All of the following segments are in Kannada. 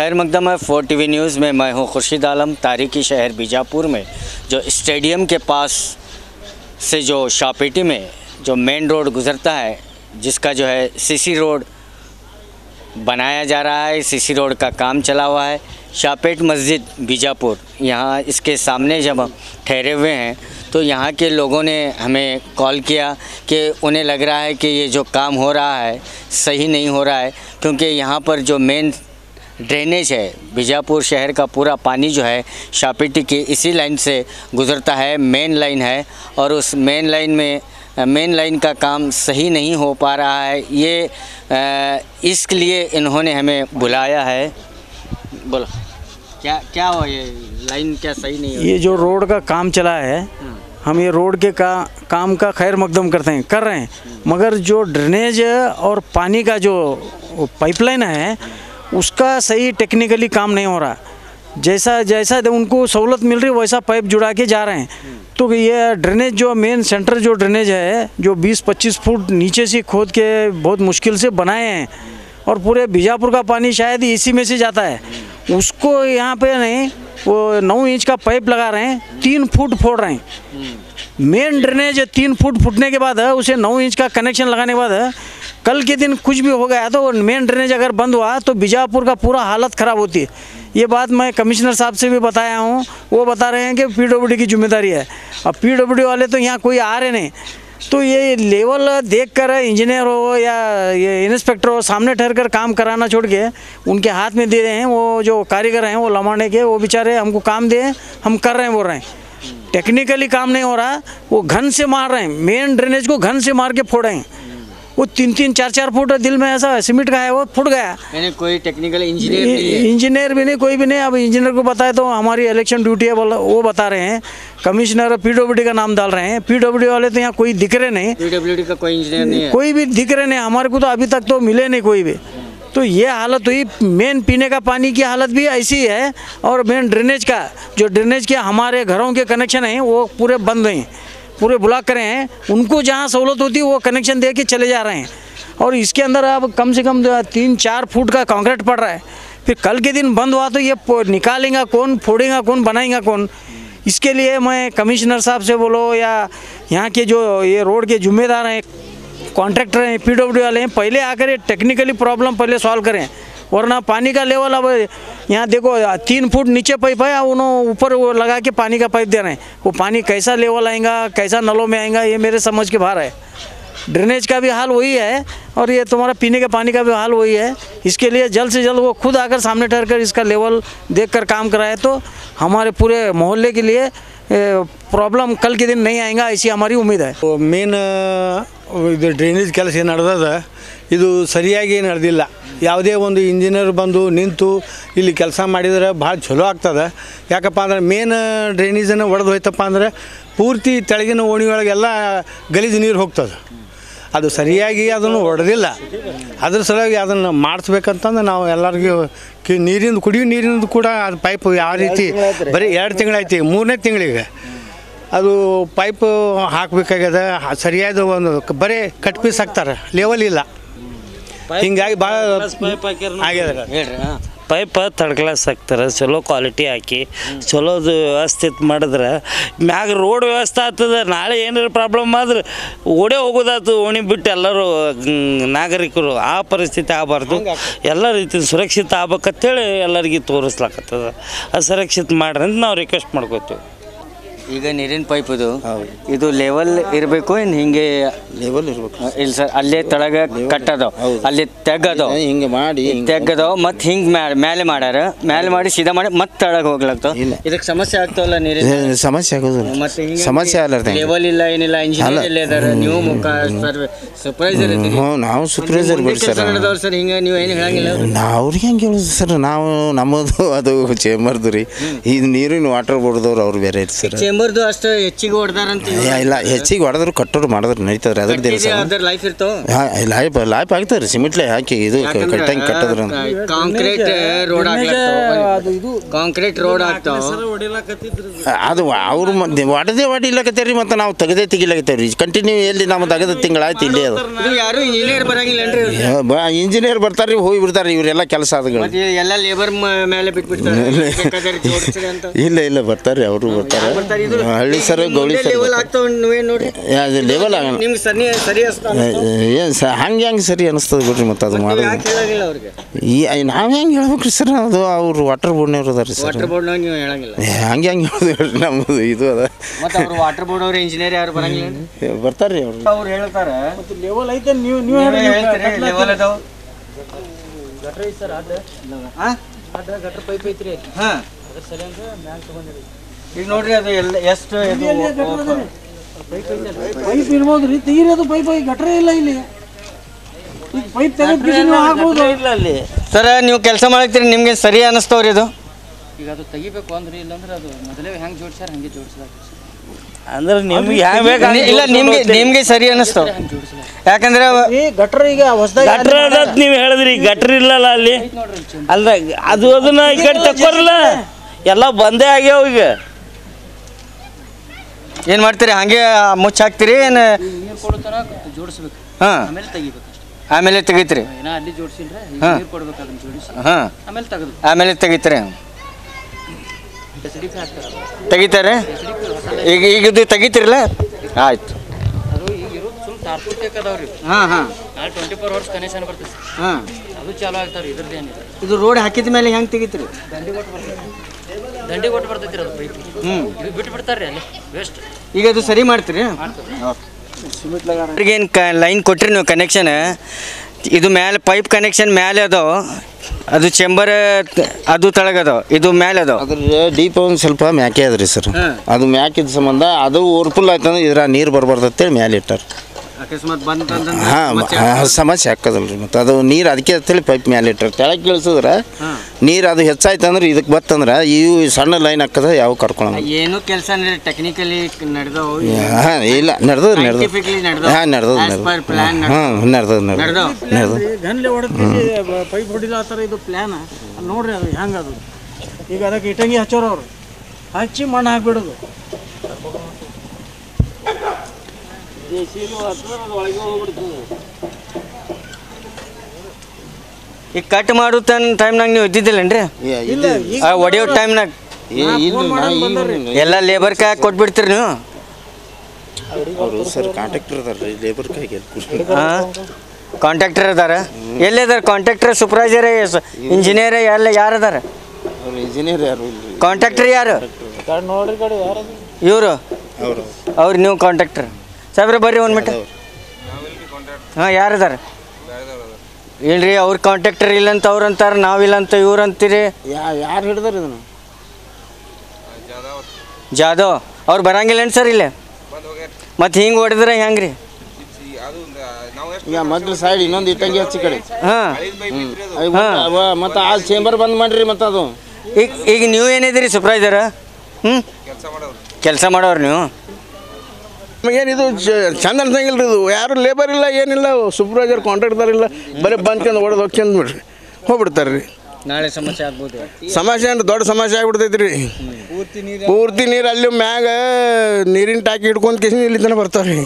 खैर मकदम है 4 TV न्यूज़ में। मैं हूं खुर्शीद आलम। तारीखी शहर बीजापुर में जो स्टेडियम के पास से जो शाहपेटी में जो मेन रोड गुज़रता है, जिसका जो है सीसी रोड बनाया जा रहा है, सीसी रोड का काम चला हुआ है। शाहपेट मस्जिद बीजापुर, यहाँ इसके सामने जब हम ठहरे हुए हैं तो यहाँ के लोगों ने हमें कॉल किया कि उन्हें लग रहा है कि ये जो काम हो रहा है सही नहीं हो रहा है, क्योंकि यहाँ पर जो मेन ड्रेनेज है, बीजापुर शहर का पूरा पानी जो है शाहपेटी की इसी लाइन से गुज़रता है। मेन लाइन है और उस मेन लाइन का काम सही नहीं हो पा रहा है। ये इसके लिए इन्होंने हमें बुलाया है। बोलो क्या हो, ये लाइन क्या सही नहीं हो? ये जो रोड का काम चला है, हम ये रोड के काम का खैर मकदम कर रहे हैं, मगर जो ड्रेनेज और पानी का जो पाइपलाइन है उसका सही टेक्निकली काम नहीं हो रहा। जैसा उनको सहूलत मिल रही है वैसा पाइप जुड़ा के जा रहे हैं। तो ये ड्रेनेज जो मेन सेंटर जो ड्रेनेज है जो 20-25 फुट नीचे से खोद के बहुत मुश्किल से बनाए हैं और पूरे बीजापुर का पानी शायद इसी में से जाता है। उसको यहाँ पे नहीं, वो 9 इंच का पाइप लगा रहे हैं, 3 फुट फोड़ रहे हैं। मेन ड्रेनेज 3 फुट फुटने के बाद उसे 9 इंच का कनेक्शन लगाने के बाद कल के दिन कुछ भी हो गया तो मेन ड्रेनेज अगर बंद हुआ तो बीजापुर का पूरा हालत ख़राब होती है। ये बात मैं कमिश्नर साहब से भी बताया हूँ, वो बता रहे हैं कि PWD की जिम्मेदारी है। अब PWD वाले तो यहाँ कोई आ रहे नहीं, तो ये लेवल देखकर इंजीनियर हो या ये इंस्पेक्टर हो सामने ठहर कर काम कराना छोड़ के उनके हाथ में दे रहे हैं। वो जो कारीगर हैं वो लमाने के, वो बेचारे हमको काम दे, हम कर रहे हैं बोल रहे हैं। टेक्निकली काम नहीं हो रहा, वो घन से मार रहे हैं, मेन ड्रेनेज को घन से मार के फोड़ रहे हैं। वो 3-3, 4-4 फुट दिल में ऐसा सीमेंट का है, वो फुट गया। मैंने कोई टेक्निकल इंजीनियर भी नहीं, कोई भी नहीं। अब इंजीनियर को बताए तो हमारी इलेक्शन ड्यूटी है, वो बता रहे हैं। कमिश्नर PWD का नाम डाल रहे हैं। PWD वाले तो यहाँ कोई दिख रहे नहीं, PWD का कोई इंजीनियर नहीं है, कोई भी दिख रहे नहीं हमारे को तो अभी तक तो मिले नहीं कोई भी। तो ये हालत हुई। मेन पीने का पानी की हालत भी ऐसी है और मेन ड्रेनेज का जो ड्रेनेज के हमारे घरों के कनेक्शन हैं वो पूरे बंद हैं, पूरे ब्लॉक करे हैं। उनको जहाँ सहूलत होती है वो कनेक्शन दे के चले जा रहे हैं और इसके अंदर अब कम से कम 3-4 फुट का कंक्रीट पड़ रहा है। फिर कल के दिन बंद हुआ तो ये निकालेगा कौन, फोड़ेगा कौन, बनाएगा कौन? इसके लिए मैं कमिश्नर साहब से बोलो या यहाँ के जो ये रोड के जिम्मेदार हैं, कॉन्ट्रैक्टर हैं, PWD वाले हैं, पहले आकर ये टेक्निकली प्रॉब्लम पहले सॉल्व करें, वरना पानी का लेवल अब यहाँ देखो 3 फुट नीचे पाइप है, उन्होंने ऊपर वो लगा के पानी का पाइप दे रहे हैं। वो पानी कैसा लेवल आएगा, कैसा नलों में आएगा, ये मेरे समझ के बाहर है। ड्रेनेज का भी हाल वही है और ये तुम्हारा पीने के पानी का भी हाल वही है। इसके लिए जल्द से जल्द वो खुद आकर सामने ठहर कर इसका लेवल देखकर काम कराए तो हमारे पूरे मोहल्ले के लिए प्रॉब्लम कल के दिन नहीं आएगा, ऐसी हमारी उम्मीद है। ಮೇನ್ ಇದು ಡ್ರೈನೇಜ್ ಕೆಲಸ ಏನು ನಡೆದದ ಇದು ಸರಿಯಾಗಿ ನಡೆದಿಲ್ಲ. ಯಾವುದೇ ಒಂದು ಇಂಜಿನಿಯರ್ ಬಂದು ನಿಂತು ಇಲ್ಲಿ ಕೆಲಸ ಮಾಡಿದರೆ ಭಾಳ ಚಲೋ ಆಗ್ತದೆ. ಯಾಕಪ್ಪ ಅಂದ್ರೆ ಮೇನ್ ಡ್ರೈನೇಜನ್ನು ಒಡೆದು ಹೋಯ್ತಪ್ಪ ಅಂದರೆ ಪೂರ್ತಿ ತೆಳಗಿನ ಓಣಿ ಒಳಗೆಲ್ಲ ಗಲೀಜು ನೀರು ಹೋಗ್ತದೆ. ಅದು ಸರಿಯಾಗಿ ಅದನ್ನು ಹೊಡೆದಿಲ್ಲ. ಅದ್ರ ಸಲುವಾಗಿ ಅದನ್ನು ಮಾಡಿಸ್ಬೇಕಂತಂದು ನಾವು ಎಲ್ಲರಿಗೂ ಕುಡಿಯೋ ನೀರಿನದು ಕೂಡ ಅದು ಪೈಪ್ ಯಾವ ರೀತಿ ಬರೀ 2 ತಿಂಗಳಾಯ್ತು, 3ನೇ ತಿಂಗಳಿಗೆ ಅದು ಪೈಪ್ ಹಾಕಬೇಕಾಗ್ಯದ. ಸರಿಯಾದ ಒಂದು ಬರೀ ಕಟ್ ಪೀಸ್ ಹಾಕ್ತಾರೆ, ಲೆವೆಲ್ ಇಲ್ಲ. ಹಿಂಗಾಗಿ ಭಾಳ ಆಗ್ಯದ. ಪೈಪ್ ಥರ್ಡ್ ಕ್ಲಾಸ್ ಹಾಕ್ತಾರೆ, ಚಲೋ ಕ್ವಾಲಿಟಿ ಹಾಕಿ ಚಲೋದು ವ್ಯವಸ್ಥೆ ಮಾಡಿದ್ರೆ ಮ್ಯಾಗ ರೋಡ್ ವ್ಯವಸ್ಥೆ ಆಗ್ತದೆ. ನಾಳೆ ಏನಾರು ಪ್ರಾಬ್ಲಮ್ ಆದ್ರೆ ಓಡೇ ಹೋಗೋದಾಯ್ತು ಓಣಿ ಬಿಟ್ಟು ಎಲ್ಲರೂ ನಾಗರಿಕರು. ಆ ಪರಿಸ್ಥಿತಿ ಆಗಬಾರ್ದು. ಎಲ್ಲ ರೀತಿ ಸುರಕ್ಷಿತ ಆಗ್ಬೇಕಂತೇಳಿ ಎಲ್ಲರಿಗೆ ತೋರಿಸ್ಲಾಕತ್ತದ. ಅದು ಸುರಕ್ಷಿತ ಮಾಡ್ರಿ ಅಂತ ನಾವು ರಿಕ್ವೆಸ್ಟ್ ಮಾಡ್ಕೋತೀವಿ. ಈಗ ನೀರಿನ ಪೈಪ್ ಇದು ಲೆವೆಲ್ ಇರಬೇಕು, ಹಿಂಗೆ ಲೆವೆಲ್ ಇರಬೇಕು. ಇಲ್ಲ ಸರ್, ಅಲ್ಲೇ ತಳಗ ಕಟ್ಟದ, ಅಲ್ಲಿ ತೆಗ್ಗದ, ಹಿಂಗೆ ಮಾಡಿ ತೆಗ್ಗದ ಮತ್ತು ಹಿಂಗೆ ಮೇಲೆ ಮಾಡ್ಯಾರ, ಮೇಲೆ ಮಾಡಿ ಸೀದಾ ಮಾಡಿ ಮತ್ತೆ ತಳಗ ಹೋಗ್ಲಾಗ್ತಾವ. ಇದಕ್ಕೆ ಸಮಸ್ಯೆ ಆಗ್ತಾವಲ್ಲ ನೀರಿನ ಸಮಸ್ಯೆ ಆಗೋದು. ಮತ್ತೆ ಸಮಸ್ಯೆ ಆಗಲಾರ್ದೆ ಲೆವೆಲ್ ಇಲ್ಲ, ಏನಿಲ್ಲ. ಇಂಜಿನಿಯರ್ ಎಲ್ಲ ಇದಾರೆ, ನೀವು ಸೂಪರ್ವೈಸರ್ ಇದ್ದೀರಿ. ನಾವು ಸೂಪರ್ವೈಸರ್ ಬಿಡಿ ಸರ್. ಸರ್ ಹಿಂಗೆ ನೀವು ಏನು ಹೇಳಂಗಿಲ್ಲ ಅವ್ರಿಗೆ ಹೆಂಗೆ ಹೇಳೋದು ಸರ್? ನಾವು ನಮ್ಮದು ಅದು ಚೇಂಬರ್ದು ರೀ. ಇದು ನೀರಿನ ವಾಟರ್ ಬೋರ್ಡ್ದವ್ರು ಅವ್ರು ಬೇರೆ ಸರ್. ಚೇಂಬರ್ದು ಅಷ್ಟು ಹೆಚ್ಚಿಗೆ ಹೊಡೆದಾರಂತ ಇಲ್ಲ ಹೆಚ್ಚಿಗೆ ಹೊಡೆದ್ರು ಕಟ್ಟೋರು ಮಾಡಿದ್ರು ನಡೀತದ್ರಿ ಅದ್ರದ್ದು ಸರ್ ಅದ್ರ ಲೈಫ್ ಇರ್ತಾವ. ಲಾಯ್ಪ್ ಆಗ್ತದೆ ರೀ ಸಿಮೆಂಟ್ಲೆ ಹಾಕಿ ಇದು ಕಟ್ಟಂಗೆ ಕಟ್ಟದ್ರ ಕಾಂಕ್ರೀಟ್ ರೋಡ್ ಕಾಂಕ್ರೀಟ್ ರೋಡ್ ಆಗ್ತಾವ. ಅದು ಅವ್ರು ಹೊಡಿಲಕತ್ತೇವೆ ರೀ ಮತ್ತು ನಾವು ತೆಗಿಲಕತ್ತೇವೆ ರೀ ಕಂಟಿನ್ಯೂ ಎಲ್ಲಿ ನಮ್ಮ ತೆಗೆದ ತಿಂಗಳಾಯ್ತು ಇಲ್ಲಿ ಅದು. ಇದು ಯಾರು ಇಂಜಿನಿಯರ್ ಬರಂಗಿಲ್ಲನ್ರಿ? ಇಂಜಿನಿಯರ್ ಬರ್ತಾರೆ ರೀ ಹೋಗಿ ಬಿಡ್ತಾರೆ ಇವರೆಲ್ಲ ಕೆಲಸ ಆದಗಳು ಎಲ್ಲ ಲೇಬರ್ ಮೇಲೆ ಬಿಟ್ಬಿಡ್ತಾರೆ. ಇಲ್ಲ ಬರ್ತಾರೆ ಅವರು ಬರ್ತಾರೆ ಹಳ್ಳಿ ಸರ್ ಗೌಳಿ ಸರ್ ಲೇವಲ್ ಏನು ಹಂಗೆ ಸರಿ ಅನಿಸ್ತದೆ ಬಿಡ್ರಿ ಮತ್ತು ಅದು ಮಾಡೋದು ನಾವು ಹೆಂಗೆ ಹೇಳ್ಬೇಕ್ರಿ ಸರ್ ಅದು ಅವ್ರು ವಾಟರ್ ಬೋರ್ಡ್ನವ್ರು ಅದಾರ ಸರ್ ಹಂಗೆ ಹೇಳಿದ್ರಿ ನಮ್ಮದು ಇದು ಅದ ವಾಟರ್ ಬೋರ್ಡ್ ಅವ್ರ ಇಂಜಿನಿಯರ್ ಯಾರು ಬರಂಗಿಲ್ಲ ಬರ್ತಾರೆ ರೀ ಅವ್ರು ಹೇಳ್ತಾರೆ ಲೆವೆಲ್ ಐತೆ ನೀವು ಲೆವೆಲ್ ಅದಾವ ಗಟ್ರ ಪೈಪ್ ಐತ್ರಿ. ಹಾಂ ಈಗ ನೋಡ್ರಿ ಅದು ಎಲ್ಲ ಎಷ್ಟು ಪೈಪ್ ಇರ್ಬೋದು ರೀ ತೀರಿ ಅದು ಪೈಪ್ ಗಟ್ರೆ ಇಲ್ಲ ಇಲ್ಲಿ ಈಗ ಪೈಪ್ ತೆಗೆದು ಆಗ್ಬೋದು ಇಲ್ಲ ಅಲ್ಲಿ ಸರ್. ನೀವು ಕೆಲಸ ಮಾಡತ್ತೀರಿ ನಿಮ್ಗೆ ಸರಿ ಅನ್ನಿಸ್ತವ್ರಿ ಇದು? ಈಗ ಅದು ತೆಗಿಬೇಕು ಅಂದ್ರೆ ಇಲ್ಲಾಂದ್ರೆ ಅದು ಮೊದಲೇ ಹೆಂಗೆ ಜೋಡಿಸ್ಯಾರ ಹಂಗೆ ಜೋಡಿಸ್ಬೇಕು ಅಂದ್ರೆ ನಿಮ್ಗೆ ಹ್ಯಾಂಗ ಬೇಕು ಇಲ್ಲ ನಿಮ್ಗೆ ಸರಿ ಅನ್ನಿಸ್ತಾವ. ಯಾಕಂದ್ರೆ ಗಟ್ರ ಈಗ ಹೊಸದಾಗಿ ಗಟ್ರ ಅದ ನೀವು ಹೇಳಿದ್ರಿ ಗಟ್ರ ಇಲ್ಲಲ್ಲ ಅಲ್ಲಿ ಅಲ್ಲ ಅದು ಅದನ್ನ ಈ ಕಡೆ ತಕ್ಕೋರಲ್ಲ ಎಲ್ಲ ಬಂದೇ ಆಗ್ಯಾವ. ಈಗ ಏನು ಮಾಡ್ತೀರಿ ಹಂಗೆ ಮುಚ್ಚಿ ಹಾಕ್ತೀರಿ ಏನು? ನೀರು ಕೊಡೋತನ ಜೋಡಿಸ್ಬೇಕು, ಹಾಂ ಆಮೇಲೆ ತೆಗಿಬೇಕು ಅಷ್ಟೇ. ಆಮೇಲೆ ತೆಗಿತೀರಿ? ಏನೋ ಅಲ್ಲಿ ಜೋಡಿಸಿಲ್ರೆ ನೀರು ಕೊಡ್ಬೇಕು, ಅದನ್ನ ಜೋಡಿಸಿ ಹಾಂ ಆಮೇಲೆ ತೆಗೆದು ಆಮೇಲೆ ತೆಗಿತೀರಿ? ಎಸ್ಡಿಪಿ ಹಾಕ್ತಾರೆ. ತೆಗಿತಾರೆ ಈಗ ಇದು ತೆಗಿತೀರಲ್ಲ? ಆಯ್ತು. ಅದು ಈಗ ಇರೋದು ಸುಮ್ಮನೆ ತಾರ್ಪೂರ್ತಿಕ್ ಅದಾವ್ರಿ. ಹಾಂ ಹಾಂ 24 hours ಕನೆಕ್ಷನ್ ಬರ್ತದೆ. ಹಾಂ ಅದು ಚಾಲು ಆಗ್ತಾವ್ರಿ. ಇದ್ರದ್ದು ಏನಿದೆ ಇದು ರೋಡ್ ಹಾಕಿದ ಮೇಲೆ ಹೆಂಗೆ ತೆಗಿತೀರಿ? ದಂಡಿ ಕೊಟ್ಟು ಬರ್ತೈತಿ ಅದು ಪೈಪ್. ಇದು ಬಿಟ್ಟು ಬಿಡ್ತಾರ್ರಿ ಅಲ್ಲಿ ವೇಸ್ಟ್. ಈಗ ಅದು ಸರಿ ಮಾಡ್ತೀರಿ? ಏನು ಲೈನ್ ಕೊಟ್ರಿ ನೀವು ಕನೆಕ್ಷನ್, ಇದು ಮೇಲೆ ಪೈಪ್ ಕನೆಕ್ಷನ್ ಮೇಲೆ ಅದಾವ, ಅದು ಚೇಂಬರ್ ಅದು ತಳಗದ, ಇದು ಮೇಲೆ ಅದಾವ. ಅದ್ರ ಡೀಪ್ ಒಂದು ಸ್ವಲ್ಪ ಮ್ಯಾಕೆ ಅದ್ರಿ ಸರ್. ಅದು ಮ್ಯಾಕಿದ ಸಂಬಂಧ ಅದು ಓರ್ಫುಲ್ ಆಯ್ತಂದ್ರೆ ಇದ್ರ ನೀರು ಬರ್ಬಾರ್ದಂತೇಳಿ ಮ್ಯಾಲೆ ಇಟ್ಟಾರ. ಅಕಸ್ಮಾತ್ ಬಂತ ಹಾಂ ಸಮಸ್ಯೆ ಹಾಕದಲ್ರಿ ಮತ್ತು ಅದು ನೀರು ಅದಕ್ಕೆ ಅಂತೇಳಿ ಪೈಪ್ ಮೇಲೆ ಇಟ್ಟಾರ. ಕೆಳಗೆ ಇಳಿಸಿದ್ರೆ ನೀರು ಅದು ಹೆಚ್ಚಾಯ್ತಂದ್ರೆ ಇದಕ್ಕೆ ಬತ್ತಂದ್ರೆ ಇವು ಸಣ್ಣ ಲೈನ್ ಹಾಕದ ಯಾವ ಕರ್ಕೊಳ್ಳೋಣ ಏನು ಕೆಲಸ ಟೆಕ್ನಿಕಲಿ ನಡೆದವು. ಹಾಂ ಇಲ್ಲ ನಡೆದದ ಹಾಂ ನಡೆದದ ಹಾಂ ನಡೆದದ ಗನ್ಲೆ ಹೊಡೆದು ಪೈಪ್ ಹೊಡಿಲ್ಲ ಆ ಥರ ಇದು ಪ್ಲ್ಯಾನ್ ನೋಡ್ರಿ. ಅದು ಹೆಂಗೆ ಅದು ಈಗ ಅದಕ್ಕೆ ಇಟಂಗಿ ಹಚ್ಚೋರು ಅವರು ಹಚ್ಚಿ ಮಣ್ಣು ಹಾಕ್ಬಿಡೋದು. ಈಗ ಕಟ್ ಮಾಡೋ ಟೈಮ್ನಾಗ ನೀವು ಇದ್ದಿದ್ದಿಲ್ಲನ್ರಿ? ಹೊಡೆಯೋ ಟೈಮ್ನಾಗ ಎಲ್ಲ ಲೇಬರ್ ಕೈ ಕೊಟ್ಬಿಡ್ತೀರಿ ನೀವು? ಅವರು ಸರ್ ಕಾಂಟ್ರಾಕ್ಟರ್ ಅದಾರ ರೀ, ಲೇಬರ್ ಕೈಗೆ ಹಾಂ ಕಾಂಟ್ರಾಕ್ಟರ್ ಅದಾರ. ಎಲ್ಲಿದಾರ ಕಾಂಟ್ರಾಕ್ಟರ್? ಸೂಪರ್ವೈಸರ್ ಇಂಜಿನಿಯರ್ ಎಲ್ಲ ಯಾರು ಅದಾರ? ಅವ್ರು ಇಂಜಿನಿಯರ್ ಯಾರು ಇಲ್ಲ. ಕಾಂಟ್ರಾಕ್ಟರ್ ಯಾರು? ಇವರು ಅವ್ರು ನೀವು ಕಾಂಟ್ರಾಕ್ಟರ್ ಸಾಹೇಬ್ರೆ ಬರ್ರಿ ಒಂದು ಮಿನಿಟ್. ಹಾಂ ಯಾರು ಅದಾರ? ಇಲ್ರಿ ಅವ್ರ ಕಾಂಟ್ರಾಕ್ಟರ್ ಇಲ್ಲಂತ ಅವ್ರು ಅಂತಾರೆ, ನಾವಿಲ್ಲ ಅಂತ ಇವ್ರು ಅಂತೀರಿ. ಯಾರು ಹಿಡ್ದಾರ ಇದನ್ನು? ಜಾದವ್ ಅವ್ರು ಬರಂಗಿಲ್ಲೇನು ಸರ್ ಇಲ್ಲೇ? ಮತ್ತು ಹಿಂಗೆ ಹೊಡೆದ್ರೆ ಹೆಂಗೆ ರೀ? ಈಗ ಮೊದಲು ಸೈಡ್ ಇನ್ನೊಂದು ಇಟ್ಟಂಗಿ ಹಚ್ಚಿ ಕಡೆ. ಹಾಂ ಮತ್ತು ಆ ಚೇಂಬರ್ ಬಂದ್ ಮಾಡ್ರಿ. ಮತ್ತು ಅದು ಈಗ ನೀವು ಏನಿದ್ದೀರಿ ಸೂಪರ್ವೈಸರ? ಕೆಲಸ ಮಾಡೋರು ನೀವು? ನಮಗೇನಿದು ಚಂದ ಅನ್ಸಂಗಿಲ್ಲ ರೀ. ಇದು ಯಾರು ಲೇಬರ್ ಇಲ್ಲ, ಏನಿಲ್ಲ, ಸೂಪರ್ವೈಸರ್ ಕಾಂಟ್ರಾಕ್ಟರ್ ಇಲ್ಲ, ಬರೀ ಬಂದ್ಕೊಂಡು ಹೊಡೆದು ಹೋಗ್ಕೊಂಡು ಬಿಡ್ರಿ ಹೋಗ್ಬಿಡ್ತಾರೆ ರೀ. ನಾಳೆ ಸಮಸ್ಯೆ ಆಗ್ಬೋದು. ಸಮಸ್ಯೆ ಅಂದ್ರೆ ದೊಡ್ಡ ಸಮಸ್ಯೆ ಆಗ್ಬಿಡ್ತೈತಿ ರೀ. ಪೂರ್ತಿ ನೀರು ಅಲ್ಲಿ ಮ್ಯಾಗ ನೀರಿನ ಟಾಕಿ ಹಿಡ್ಕೊಂಡು ಕೇಸಿ ಇಲ್ಲಿ ತನಕ ಬರ್ತಾವೆ ರೀ.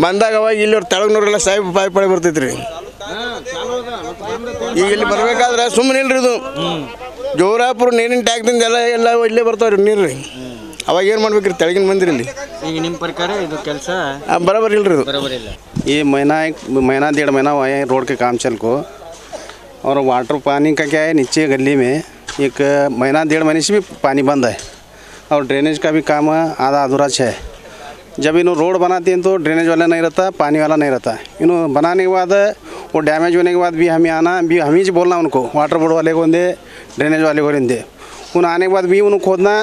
ಬಂದಾಗ ಅವಾಗ ಇಲ್ಲಿ ಅವ್ರು ತೆಳಗ್ನವ್ರೆಲ್ಲ ಸಾಯ್ಬ್ ಪಾಯ್ ಪಡೆ ಬರ್ತೈತಿ ರೀ. ಈಗ ಇಲ್ಲಿ ಬರ್ಬೇಕಾದ್ರೆ ಸುಮ್ಮನೆ ಇಲ್ರಿ ಇದು ಜೋರಾಪುರ ನೀರಿನ ಟ್ಯಾಕ್ದಿಂದ ಎಲ್ಲ ಇಲ್ಲೇ ಬರ್ತಾವೆ ರೀ ನೀರು ರೀ. ಅವಾಗ ಏನು ಮಾಡ್ಬೇಕ್ರಿ ತೆಳಗಿನ ಮಂದಿರ ಇಲ್ಲಿ? ಈಗ ನಿಮ್ಮ ಪ್ರಕಾರ ಇದು ಕೆಲಸ बराबर इल रही बराबर ಇಲ್ಲ. ये महीना 1.5 महीना हुआ है रोड के काम चल को, और वाटर पानी का क्या है, नीचे गली में 1 महीना 1.5 महीने से भी पानी बंद है, और ड्रेनेज का भी काम आधा अधूरा है। जब इन्हों रोड बनाते हैं तो ड्रेनेज वाला नहीं रहता, पानी वाला नहीं रहता। इन्हों बनाने के बाद वो डैमेज होने के बाद भी हमें आना, भी हम ही बोलना उनको, वाटर बोर्ड वाले को दे, ड्रेनेज वाले को दे, उन आने के बाद भी उन्होंने खोदना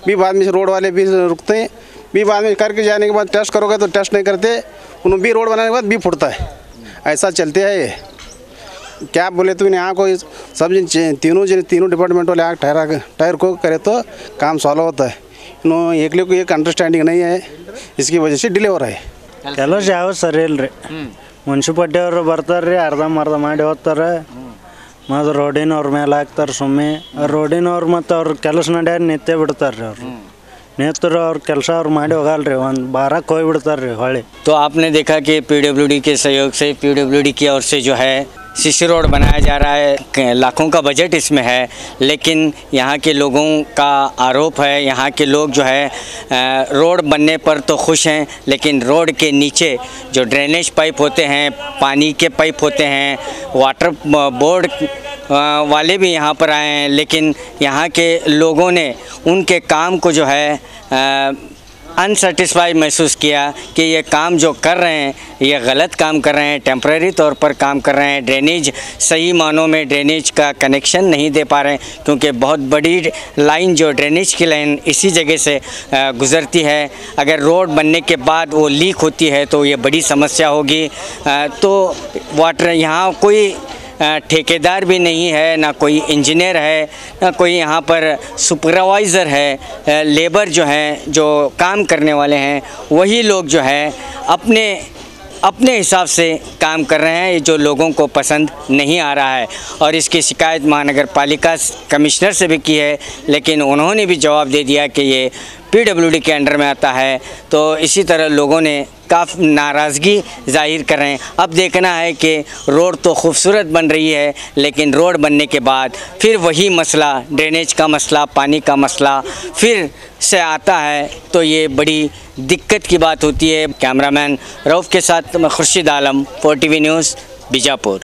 भी, बाद में रोड वाले भी रुकते हैं भी, बाद में करके जाने के बाद टेस्ट करोगे तो टेस्ट नहीं करते, उन्होंने भी रोड बनाने के बाद भी फुटता है। ऐसा चलते है ये। क्या बोले तो यहाँ को सब तीनों डिपार्टमेंट वाले टायर को करे तो काम सॉल्व होता है। ಇನ್ನು ಏಕ್ಲಿಕ್ಕೂ ಏಕ್ ಅಂಡರ್ಸ್ಟ್ಯಾಂಡಿಂಗ್ नहीं है इसकी वजह से डिले हो रहा है ಕೆಲಸ ಯಾವ ಸರಿ ಇಲ್ರಿ ಮುನ್ಸಿಪಾಲ್ಟಿ ಅವರು ಬರ್ತಾರೆ ಅರ್ಧಂಬರ್ಧ ಮಾಡಿ ಹೋಗ್ತಾರೆ ಮತ್ತು ರೋಡಿನವ್ರ ಮೇಲೆ ಹಾಕ್ತಾರೆ ಸುಮ್ಮನೆ ರೋಡಿನವ್ರು ಮತ್ತು ಅವ್ರ ಕೆಲಸ ನಡೆಯಾರ ನಿತ್ಯ ಬಿಡ್ತಾರೆ ರೀ ಅವ್ರು ನಿಂತರು ಅವ್ರ ಕೆಲಸ ಅವ್ರು ಮಾಡಿ ಹೋಗಲ್ರಿ ಒಂದು ಬಾರಕ್ಕೆ ಹೋಗ್ಬಿಡ್ತಾರೆ ರೀ ಹೊಳ್ಳಿ. तो आपने देखा कि पीडब्ल्यूडी के सहयोग से पीडब्ल्यूडी की ओर से जो है सीसी रोड बनाया जा रहा है, लाखों का बजट इसमें है, लेकिन यहाँ के लोगों का आरोप है, यहाँ के लोग जो है रोड बनने पर तो खुश हैं, लेकिन रोड के नीचे जो ड्रेनेज पाइप होते हैं, पानी के पाइप होते हैं, वाटर बोर्ड वाले भी यहाँ पर आए हैं, लेकिन यहाँ के लोगों ने उनके काम को जो है अनसेटिस्फाई महसूस किया कि ये काम जो कर रहे हैं ये गलत काम कर रहे हैं, टेम्परेरी तौर पर काम कर रहे हैं, ड्रेनेज सही मानों में ड्रेनेज का कनेक्शन नहीं दे पा रहे हैं, क्योंकि बहुत बड़ी लाइन जो ड्रेनेज की लाइन इसी जगह से गुज़रती है। अगर रोड बनने के बाद वो लीक होती है तो ये बड़ी समस्या होगी। तो वाटर यहाँ कोई ठेकेदार भी नहीं है, ना कोई इंजीनियर है, ना कोई यहाँ पर सुपरवाइज़र है। लेबर जो हैं, जो काम करने वाले हैं, वही लोग जो है अपने हिसाब से काम कर रहे हैं, जो लोगों को पसंद नहीं आ रहा है। और इसकी शिकायत महानगर पालिका कमिश्नर से भी की है, लेकिन उन्होंने भी जवाब दे दिया कि ये पीडब्ल्यूडी के अंडर में आता है। तो इसी तरह लोगों ने काफ़ी नाराज़गी जाहिर कर रहे हैं। अब देखना है कि रोड तो खूबसूरत बन रही है, लेकिन रोड बनने के बाद फिर वही मसला, ड्रेनेज का मसला, पानी का मसला फिर से आता है, तो ये बड़ी दिक्कत की बात होती है। कैमरामैन रऊफ़ के साथ मैं खुर्शीद आलम, 4TV न्यूज़, बीजापुर।